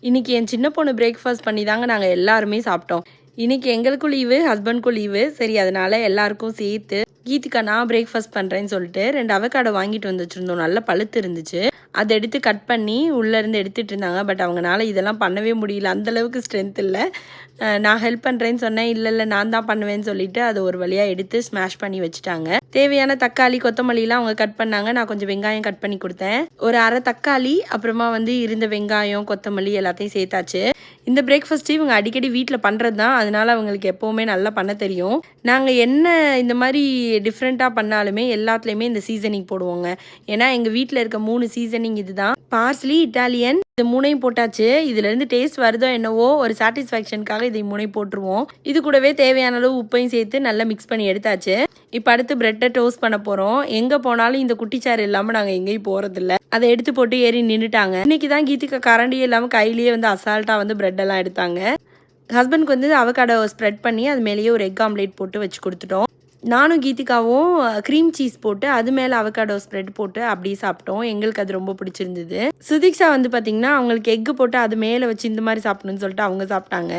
இன்றைக்கி என் சின்ன பொண்ணு பிரேக்ஃபாஸ்ட் பண்ணி தாங்க நாங்கள் எல்லாருமே சாப்பிட்டோம். இன்றைக்கி எங்களுக்கும் லீவு, ஹஸ்பண்ட்க்கும் லீவு. சரி, அதனால் எல்லாருக்கும் சேர்த்து கீதிகா நான் பிரேக்ஃபாஸ்ட் பண்ணுறேன்னு சொல்லிட்டு 2 அவக்காடோ வாங்கிட்டு வந்து வச்சுருந்தோம். நல்லா பழுத்து இருந்துச்சு. அதை எடுத்து கட் பண்ணி உள்ளேருந்து எடுத்துகிட்டு இருந்தாங்க. பட் அவங்களால இதெல்லாம் பண்ணவே முடியல, அந்தளவுக்கு ஸ்ட்ரென்த் இல்லை. நான் ஹெல்ப் பண்ணுறேன்னு சொன்னேன். இல்லை நான் தான் பண்ணுவேன்னு சொல்லிட்டு அதை ஒரு வழியாக எடுத்து ஸ்மாஷ் பண்ணி வச்சுட்டாங்க. தேவையான தக்காளி, கொத்தமல்லிலாம் அவங்க கட் பண்ணாங்க. நான் கொஞ்சம் வெங்காயம் கட் பண்ணி கொடுத்தேன். ஒரு அரை தக்காளி, அப்புறமா இருந்த வெங்காயம், கொத்தமல்லி எல்லாத்தையும் சேர்த்தாச்சு. இந்த பிரேக்ஃபாஸ்ட்டு இவங்க அடிக்கடி வீட்டில் பண்ணுறது தான். அதனால அவங்களுக்கு எப்போவுமே நல்லா பண்ண தெரியும். நாங்கள் என்ன இந்த மாதிரி டிஃப்ரெண்ட்டாக பண்ணாலுமே எல்லாத்துலேயுமே இந்த சீசனிங் போடுவோங்க. ஏன்னா எங்கள் வீட்டில் இருக்க 3 சீசனிங் இதுதான். பார்ஸ்லி, இட்டாலியன், இது 3ஐயும் போட்டாச்சு. இதுலேருந்து டேஸ்ட் வருதோ என்னவோ, ஒரு சாட்டிஸ்ஃபேக்ஷனுக்காக இதை 3ஐயும் போட்டுருவோம். இது கூடவே தேவையான அளவு உப்பையும் சேர்த்து நல்லா மிக்ஸ் பண்ணி எடுத்தாச்சு. இப்போ அடுத்து ப்ரெட்டை டோஸ்ட் பண்ண போகிறோம். எங்கே போனாலும் இந்த குட்டிச்சாறு இல்லாமல் நாங்கள் எங்கேயும் போகிறதில்ல. அதை எடுத்து போட்டு ஏறி நின்றுட்டாங்க. இன்றைக்கி தான் கீதிகா கரண்டியே இல்லாமல் கையிலேயே அசால்ட்டாக ப்ரெட்டெல்லாம் எடுத்தாங்க. ஹஸ்பண்ட்க்கு அவகாடோ ஸ்ப்ரெட் பண்ணி அது மேலேயே ஒரு எக் ஆம்லேட் போட்டு வச்சு கொடுத்துட்டோம். நானும் கீதிகாவும் க்ரீம் சீஸ் போட்டு அது மேலே அவகாடோ ஸ்ப்ரெட் போட்டு அப்படியே சாப்பிட்டோம். எங்களுக்கு அது ரொம்ப பிடிச்சிருந்தது. சுதீக்ஷா பார்த்திங்கன்னா அவங்களுக்கு எக்கு போட்டு அது மேலே வச்சு இந்த மாதிரி சாப்பிடணும்னு சொல்லிட்டு அவங்க சாப்பிட்டாங்க.